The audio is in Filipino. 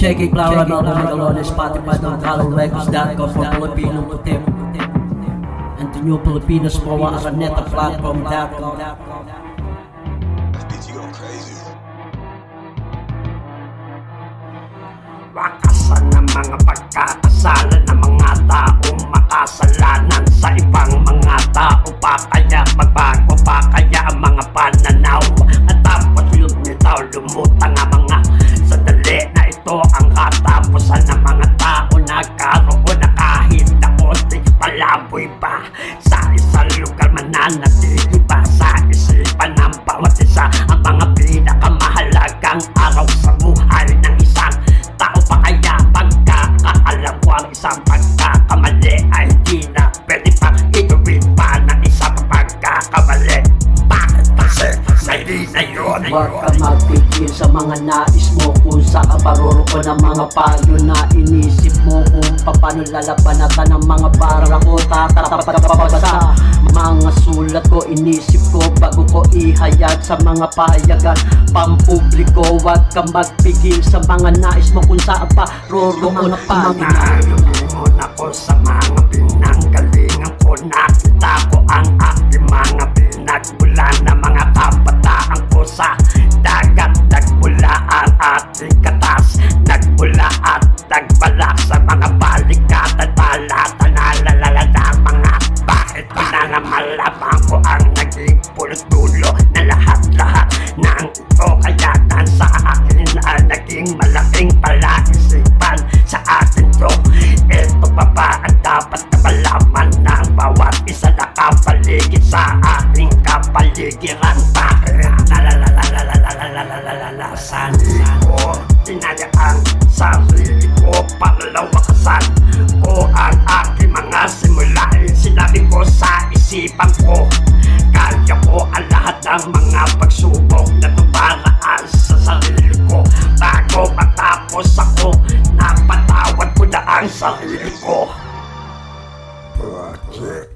Check it, Clara, no, Megalones, Spotify, ColorRecords.com for Filipino puti. And the new Filipinos po, Araneta platform.com. FBT go crazy. Wakasan ng mga pagkakasala ng mga taong makasalanan sa ibang mga tao pa kaya magbago pa kaya ang mga pananaw at tapos lumitaw lumutang ang mga sandali na ito ang katapusan ng mga tao nagkaroon na kahit na konti palaboy pa sa isang lugar mananatili pa sa isipan ng bawat isa ang mga pinakamahalagang araw sa buhay ng isang tao pa kaya pagkakaalam ko ang isang pagkakamali ay di na pwede pang ituwid pa ng isang pagkakamali. Bakit kasi hindi na yun? Huwag ka magpigil sa mga nais mo kung saan paruro ko ng mga payo na inisip mo kung paano lalabanatan ng mga barang ko tatatapagpapabasa. Mga sulat ko inisip ko bago ko ihayag sa mga payagan pampubliko. Huwag ka magpigil sa mga nais mo kung saan paruro mga payo. Nalulungon ako sa mga pinanggalingan ko. Nakita ko ang aking mga pinagmulan na mga kabataan ko sa dagat. Nagmula ang ating katas, nagmula at nagbalak sa mga balikatan. Balata na lalala ng mga bakit pinangamalabang ko ang naging pulutulo na lahat-lahat ng ito. Kaya sa akin ay naging malaking palaisipan sa akin to. Ito pa ba ang dapat na malaman ng bawat isa na kapaligid sa aking kapaligiran? Bakit nalalasan ko tinaya ang sarili ko para lawakasan ko ang aking mga simulain? Sinabi ko sa isipan ko kaya ko ang lahat ng mga pagsubok na tumaraan sa sarili ko. Bago matapos ako, napatawad ko na ang sarili ko. Project.